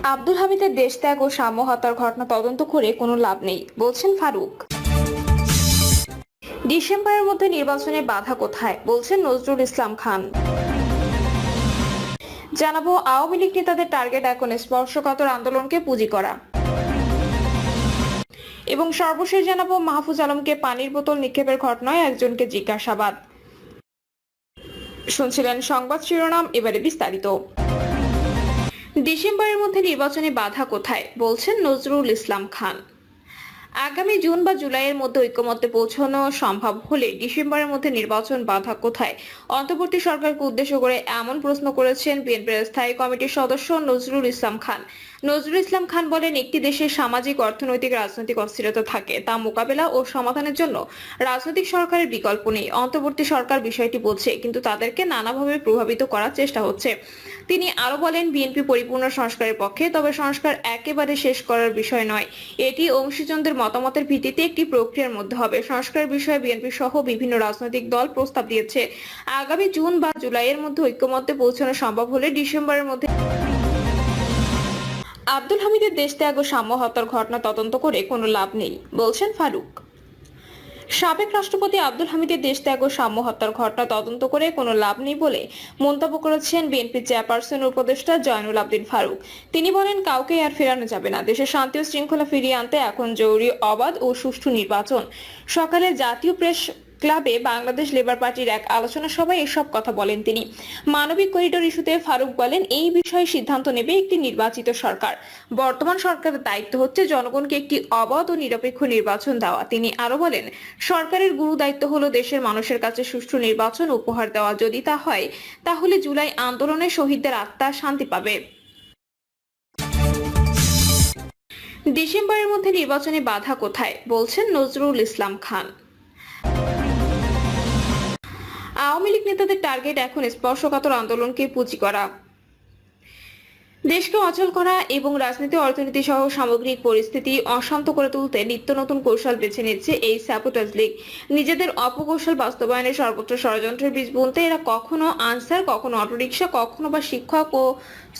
আব্দুল হামিদের দেশত্যাগ ও সাম্য হত্যার ঘটনা তদন্ত করে কোনো লাভ নেই, বলছেন ফারুক। ডিসেম্বরের মধ্যে নির্বাচনে বাধা কোথায়, বলছেন নজরুল ইসলাম খান। জানাবো, আওয়ামী লীগ নেতাদের টার্গেট এখন স্পর্শকাতর আন্দোলনকে পুঁজি করা। এবং সর্বশেষ জানাবো, মাহফুজ আলমকে পানির বোতল নিক্ষেপের ঘটনায় একজনকে জিজ্ঞাসাবাদ। শুনছিলেন সংবাদ শিরোনাম, এবারে বিস্তারিত। ডিসেম্বরের মধ্যে নির্বাচনে বাধা কোথায়, বলছেন নজরুল ইসলাম খান। আগামী জুন বা জুলাইয়ের মধ্যে ঐকমত্যে পৌঁছানো সম্ভব হলে ডিসেম্বরের মধ্যে নির্বাচন বাধা কোথায়, অন্তর্বর্তী সরকারকে উদ্দেশ্য করে এমন প্রশ্ন করেছেন বিএনপির স্থায়ী কমিটির সদস্য নজরুল ইসলাম খান। নজরুল ইসলাম খান বলেন, একটি দেশের সামাজিক, অর্থনৈতিক, রাজনৈতিক অস্থিরতা থাকে, তা মোকাবেলা ও সমাধানের জন্য রাজনৈতিক সরকারের বিকল্প নেই। অন্তর্বর্তী সরকার বিষয়টি বলছে, কিন্তু তাদেরকে নানাভাবে প্রভাবিত করার চেষ্টা হচ্ছে। তিনি আরো বলেন, বিএনপি পরিপূর্ণ সংস্কারের পক্ষে, তবে সংস্কার একেবারে শেষ করার বিষয় নয়, এটি অংশীজনদের মতামতের ভিত্তিতে একটি প্রক্রিয়ার মধ্যে হবে। সংস্কারের বিষয়ে বিএনপি সহ বিভিন্ন রাজনৈতিক দল প্রস্তাব দিয়েছে। আগামী জুন বা জুলাইয়ের মধ্যে ঐকমত্যে পৌঁছানো সম্ভব হলে ডিসেম্বরের মধ্যে আব্দুল হামিদের দেশত্যাগ ও সাম্য হত্যার ঘটনা তদন্ত করে কোনো লাভ নেই, বলছেন ফারুক। সাবেক রাষ্ট্রপতি আব্দুল হামিদের দেশত্যাগ ও সাম্য হত্যার ঘটনা তদন্ত করে কোনো লাভ নেই বলে মন্তব্য করেছেন বিএনপি চেয়ারপারসন উপদেষ্টা জয়নুল আবদিন ফারুক। তিনি বলেন, কাউকে আর ফেরানো যাবে না। দেশের শান্তি ও শৃঙ্খলা ফিরিয়ে আনতে এখন জরুরি অবাধ ও সুষ্ঠু নির্বাচন। সকালে জাতীয় প্রেস ক্লাবে বাংলাদেশ লেবার পার্টির এক আলোচনা সভায় এসব কথা বলেন তিনি। মানবিক করিডোর ইস্যুতে ফারুক বলেন, এই বিষয়ে সিদ্ধান্ত নেবে একটি নির্বাচিত সরকার। বর্তমান সরকারের দায়িত্ব হচ্ছে জনগণকে একটি অবাধ ও নিরপেক্ষ নির্বাচন দেওয়া। তিনি আরো বলেন, সরকারের গুরু দায়িত্ব হলো দেশের মানুষের কাছে সুষ্ঠু নির্বাচন উপহার দেওয়া। যদি তা হয়, তাহলে জুলাই আন্দোলনে শহীদদের আত্মা শান্তি পাবে। ডিসেম্বরের মধ্যে নির্বাচনে বাধা কোথায়, বলছেন নজরুল ইসলাম খান। আওয়ামী লীগ নেতাদের টার্গেট এখন স্পর্শকাতর আন্দোলনকে পুঁজি করা, দেশকে অচল করা এবং রাজনীতি, অর্থনীতি সহ সামগ্রিক পরিস্থিতি অশান্ত করে তুলতে নিত্য নতুন কৌশল বেছে নিচ্ছে এই স্যাবোটাজ লীগ। নিজেদের অপকৌশল বাস্তবায়নের সর্বোচ্চ ষড়যন্ত্রের বীজ বুনতে এরা কখনো আনসার, কখনো অটোরিকশা, কখনো বা শিক্ষক ও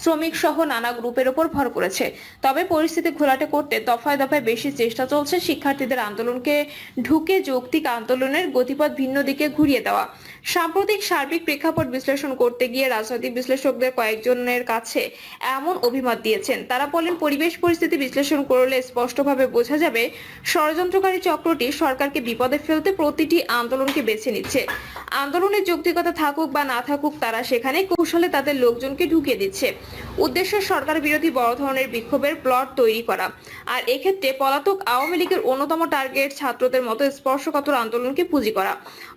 শ্রমিক সহ নানা গ্রুপের উপর ভর করেছে। তবে পরিস্থিতি ঘোলাটে করতে দফায় দফায় বেশি চেষ্টা চলছে শিক্ষার্থীদের আন্দোলনকে ঢুকে যৌক্তিক আন্দোলনের গতিপথ ভিন্ন দিকে ঘুরিয়ে দেওয়া। সাম্প্রতিক সার্বিক প্রেক্ষাপট বিশ্লেষণ করতে গিয়ে রাজনৈতিক বিশ্লেষকদের কয়েকজনের কাছে এমন অভিমত দিয়েছেন। তারা বলেন, পরিবেশ পরিস্থিতি বিশ্লেষণ করলে স্পষ্টভাবে বোঝা যাবে ষড়যন্ত্রকারী চক্রটি সরকারকে বিপদে ফেলতে প্রতিটি আন্দোলনকে বেছে নিচ্ছে। আন্দোলনের যৌক্তিকতা থাকুক বা না থাকুক, তারা সেখানে কৌশলে তাদের লোকজনকে ঢুকিয়ে দিচ্ছে। উদ্দেশ্য সরকার বিরোধী বড় ধরনের বিক্ষোভের প্লট তৈরি করা। আর এক্ষেত্রে পলাতক আওয়ামী লীগের অন্যতম টার্গেট ছাত্রদের মতো স্পর্শকাতর আন্দোলনকে পুঁজি করা।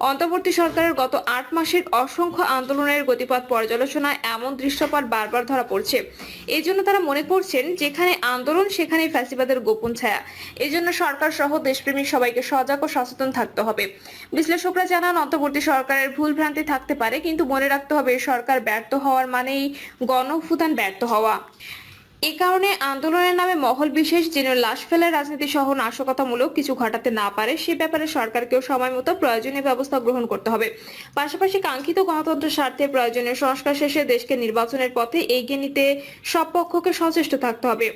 অন্তর্বর্তী সরকারের গত 8 মাসের অসংখ্য আন্দোলনের গতিপথ পর্যালোচনায় এমন দৃশ্যপট বারবার ধরা পড়ছে। এই জন্য তারা মনে করছেন, যেখানে আন্দোলন সেখানে ফ্যাসিবাদের গোপন ছায়া। এই জন্য সরকার সহ দেশপ্রেমিক সবাইকে সজাগ ও সচেতন থাকতে হবে। বিশ্লেষকরা জানান, অন্তর্বর্তী সরকারের ভুল ভ্রান্তি থাকতে পারে, কিন্তু মনে রাখতে হবে সরকার ব্যর্থ হওয়ার মানেই গণঅভ্যুত্থান ব্যর্থ হওয়া। এ কারণে আন্দোলনের নামে মহল বিশেষ যেন লাশ ফেলার রাজনীতি সহ নাশকতামূলক কিছু ঘটাতে না পারে, সে ব্যাপারে সরকারকেও সময় মতো প্রয়োজনীয় ব্যবস্থা গ্রহণ করতে হবে। পাশাপাশি কাঙ্ক্ষিত গণতন্ত্রের স্বার্থে প্রয়োজনীয় সংস্কার শেষে দেশকে নির্বাচনের পথে এগিয়ে নিতে সব পক্ষকে সচেষ্ট থাকতে হবে।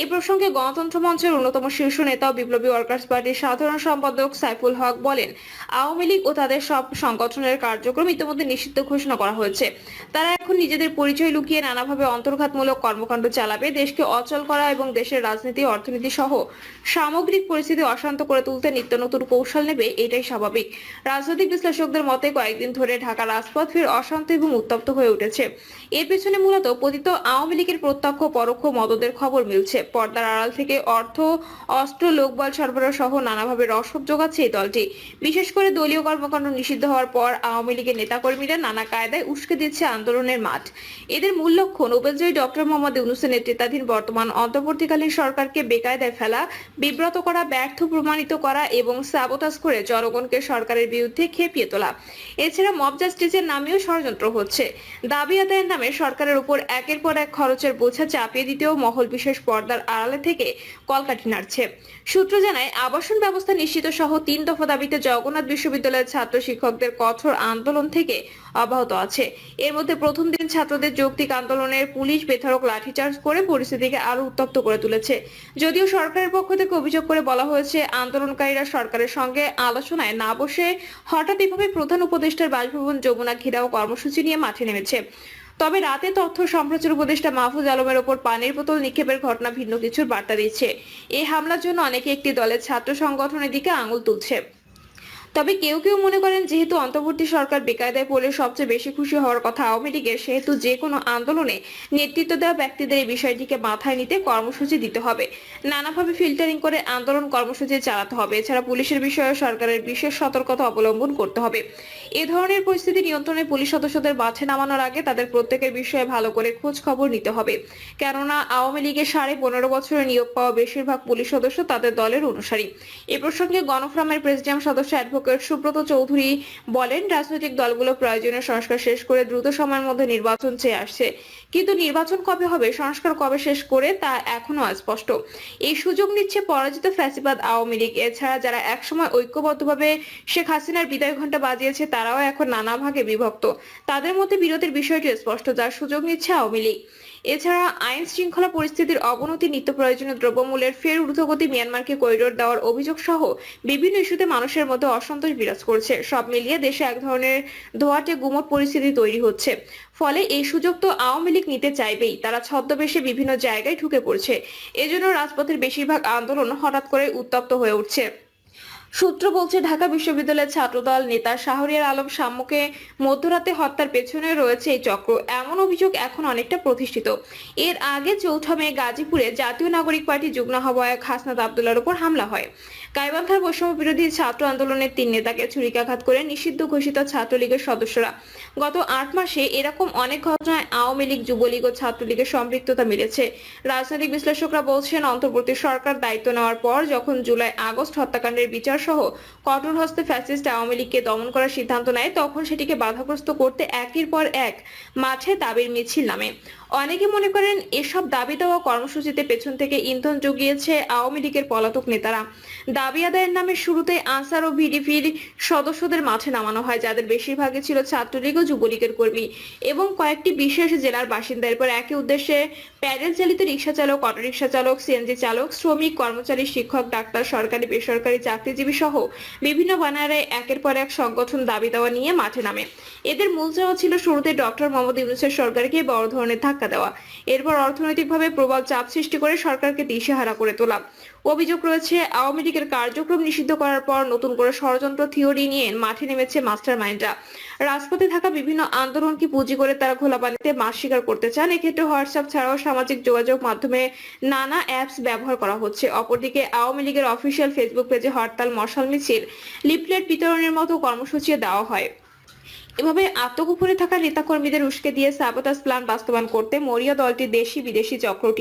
এই প্রসঙ্গে গণতন্ত্র মঞ্চের অন্যতম শীর্ষ নেতা ও বিপ্লবী ওয়ার্কার্স পার্টির সাধারণ সম্পাদক সাইফুল হক বলেন, আওয়ামী লীগ ও তাদের সব সংগঠনের কার্যক্রম ইতিমধ্যে নিষিদ্ধ ঘোষণা করা হয়েছে। তারা এখন নিজেদের পরিচয় লুকিয়ে নানাভাবে অন্তর্ঘাতমূলক কর্মকাণ্ড চালাবে। দেশকে অচল করা এবং দেশের রাজনীতি, অর্থনীতি সহ সামগ্রিক পরিস্থিতি অশান্ত করে তুলতে নিত্য নতুন কৌশল নেবে, এটাই স্বাভাবিক। রাজনৈতিক বিশ্লেষকদের মতে কয়েকদিন ধরে ঢাকা রাজপথ ফের অশান্ত এবং উত্তপ্ত হয়ে উঠেছে। এর পেছনে মূলত পতিত আওয়ামী লীগের প্রত্যক্ষ পরোক্ষ মদদের খবর মিলছে। পর্দার আড়াল থেকে অর্থ, অস্ত্র, লোকবল সরবরাহ সহ নানাভাবে রসদ যোগাচ্ছে এই দলটি। বিশেষ করে দলীয় কর্মকাণ্ড নিষিদ্ধ হওয়ার পর আওয়ামী লীগের নেতাকর্মীরা নানা কায়দায় উস্কে দিচ্ছে আন্দোলনের মাঠ। এদের মূল লক্ষ্য নোবেলজয়ী ডক্টর মোহাম্মদ ইউনূসের নেতৃত্বাধীন বর্তমান অন্তর্বর্তীকালীন সরকারকে বেকায়দায় ফেলা, বিব্রত করা, ব্যর্থ প্রমাণিত করা এবং সাবোটাজ করে জনগণকে সরকারের বিরুদ্ধে খেপিয়ে তোলা। এছাড়া মব জাস্টিসের নামেও ষড়যন্ত্র হচ্ছে। দাবি আদায়ের নামে সরকারের উপর একের পর এক খরচের বোঝা চাপিয়ে দিতেও মহল বিশেষ পর্দা পর্দার আড়ালে থেকে কলকাঠি নাড়ছে। সূত্র জানায়, আবাসন ব্যবস্থা নিশ্চিত সহ 3 দফা দাবিতে জগন্নাথ বিশ্ববিদ্যালয়ের ছাত্র শিক্ষকদের কঠোর আন্দোলন থেকে অব্যাহত আছে। এর মধ্যে প্রথম দিন ছাত্রদের যৌক্তিক আন্দোলনের পুলিশ বেধড়ক লাঠিচার্জ করে পরিস্থিতিকে আরো উত্তপ্ত করে তুলেছে। যদিও সরকারের পক্ষ থেকে অভিযোগ করে বলা হয়েছে, আন্দোলনকারীরা সরকারের সঙ্গে আলোচনায় না বসে হঠাৎ এভাবে প্রধান উপদেষ্টার বাসভবন যমুনা ঘেরাও কর্মসূচি নিয়ে মাঠে নেমেছে। তবে রাতে তথ্য সম্প্রচার উপদেষ্টা মাহফুজ আলমের ওপর পানির বোতল নিক্ষেপের ঘটনা ভিন্ন কিছুর বার্তা দিচ্ছে। এই হামলার জন্য অনেকে একটি দলের ছাত্র সংগঠনের দিকে আঙুল তুলছে। তবে কেউ কেউ মনে করেন, যেহেতু অন্তর্বর্তী সরকার বেকায়দায় পড়লে সবচেয়ে বেশি খুশি হওয়ার কথা আওয়ামী লীগের, সেহেতু যে কোনো আন্দোলনে নেতৃত্ব দেওয়া ব্যক্তিদের এই বিষয়টিকে মাথায় নিতে কর্মসূচি দিতে হবে, নানাভাবে ফিল্টারিং করে আন্দোলন কর্মসূচি চালাতে হবে। এছাড়া পুলিশের বিষয়ে সরকারের বিশেষ সতর্কতা অবলম্বন করতে হবে। এ ধরনের পরিস্থিতি নিয়ন্ত্রণে পুলিশ সদস্যদের মাঠে নামানোর আগে তাদের প্রত্যেকের বিষয়ে ভালো করে খোঁজ খবর নিতে হবে। কেননা আওয়ামী লীগের 15.5 বছরে নিয়োগ পাওয়া বেশিরভাগ পুলিশ সদস্য তাদের দলের অনুসারী। এ প্রসঙ্গে গণফোরামের প্রেসিডিয়াম সদস্য অ্যাডভোকেট সুব্রত চৌধুরী বলেন, রাজনৈতিক দলগুলো প্রয়োজনীয় সংস্কার শেষ করে দ্রুত সময়ের মধ্যে নির্বাচন চেয়ে আসছে, কিন্তু নির্বাচন কবে হবে, সংস্কার কবে শেষ করে তা এখনো অস্পষ্ট। এই সুযোগ নিচ্ছে পরাজিত ফ্যাসিবাদ আওয়ামী লীগ। এছাড়া যারা একসময় ঐক্যবদ্ধভাবে শেখ হাসিনার বিদায় ঘণ্টা বাজিয়েছে, তারাও এখন নানা ভাগে বিভক্ত। তাদের মধ্যে বিরোধের বিষয়টি স্পষ্ট, যার সুযোগ নিচ্ছে আওয়ামী লীগ। এছাড়া আইন শৃঙ্খলা পরিস্থিতির অবনতি, নিত্য প্রয়োজনীয় দ্রব্যমূল্যের ফের ঊর্ধ্বগতি, মিয়ানমারকে করিডোর দেওয়ার অভিযোগ সহ বিভিন্ন ইস্যুতে মানুষের মধ্যে অসন্তোষ বিরাজ করছে। সব মিলিয়ে দেশে এক ধরনের ধোঁয়াটে গুমট পরিস্থিতি তৈরি হচ্ছে। ফলে এই সুযোগ তো আওয়ামী লীগ নিতে চাইবেই। তারা ছদ্মবেশে বিভিন্ন জায়গায় ঢুকে পড়ছে। এজন্য রাজপথের বেশিরভাগ আন্দোলন হঠাৎ করে উত্তপ্ত হয়ে উঠছে। সূত্র বলছে, ঢাকা বিশ্ববিদ্যালয়ের ছাত্রদল নেতা শাহরিয়ার আলম শাম্যুকে মধ্যরাতে হত্যার পেছনে রয়েছে এই চক্র, এমন অভিযোগ এখন অনেকটা প্রতিষ্ঠিত। এর আগে 4 মে গাজীপুরে জাতীয় নাগরিক পার্টি যুগ্ম আহ্বায়ক হাসনাত আব্দুল্লাহর উপর হামলা হয়। গাইবান্ধার বৈষম্য বিরোধী ছাত্র আন্দোলনের 3 নেতাকে ছুরিকাঘাত করে নিষিদ্ধ ঘোষিত ছাত্রলীগের সদস্যরা। গত 8 মাসে এরকম অনেক ঘটনায় আওয়ামী লীগ, যুবলীগ ও ছাত্রলীগের সম্পৃক্ততা মিলেছে। রাজনৈতিক বিশ্লেষকরা বলছেন, অন্তর্বর্তী সরকার দায়িত্ব নেওয়ার পর যখন জুলাই আগস্ট হত্যাকাণ্ডের বিচার সহ কঠোর হস্তে ফ্যাসিস্ট আওয়ামী লীগকে দমন করার সিদ্ধান্ত নেয়, তখন সেটিকে বাধাগ্রস্ত করতে একের পর এক মাঠে দাবির মিছিল নামে। অনেকে মনে করেন, এসব দাবি দেওয়া কর্মসূচিতে পেছন থেকে ইন্ধন জুগিয়েছে আওয়ামী লীগের পলাতক নেতারা। দাবি আদায়ের নামে শুরুতে আনসার ও ভিডিপির সদস্যদের মাঠে নামানো হয়, যাদের বেশিরভাগই ছিল ছাত্রলীগ ও যুবলীগের কর্মী এবং কয়েকটি বিশেষ জেলার বাসিন্দা। এরপর একই উদ্দেশ্যে প্যাডেল চালিত রিক্সা চালক, অটোরিক্সা চালক, সিএনজি চালক, শ্রমিক, কর্মচারী, শিক্ষক, ডাক্তার, সরকারি বেসরকারি চাকরিজীবী সহ বিভিন্ন ব্যানারে একের পর এক সংগঠন দাবি দেওয়া নিয়ে মাঠে নামে। এদের মূল চাওয়া ছিল শুরুতে ডক্টর মোহাম্মদ ইউনূসের সরকারকে বড় ধরনের ধাক্কা দেওয়া, এরপর অর্থনৈতিকভাবে প্রবল চাপ সৃষ্টি করে সরকারকে দিশেহারা করে তোলা। অভিযোগ রয়েছে, আওয়ামী লীগের কার্যক্রম নিষিদ্ধ করার পর নতুন করে ষড়যন্ত্র থিওরি নিয়ে মাঠে নেমেছে মাস্টার মাইন্ডরা। রাজপথে থাকা বিভিন্ন আন্দোলনকে পুঁজি করে তারা ঘোলা পানিতে মাছ শিকার করতে চান। এক্ষেত্রে হোয়াটসঅ্যাপ ছাড়াও সামাজিক যোগাযোগ মাধ্যমে নানা অ্যাপস ব্যবহার করা হচ্ছে। অপরদিকে আওয়ামী লীগের অফিসিয়াল ফেসবুক পেজে হরতাল, মশাল মিছিল, লিফলেট বিতরণের মতো কর্মসূচি দেওয়া হয়। এভাবে আত্মগোপনে থাকা নেতাকর্মীদের উস্কে দিয়ে সাবোটাজ প্ল্যান বাস্তবায়ন করতে মরিয়া দলটি দেশি বিদেশি চক্রটি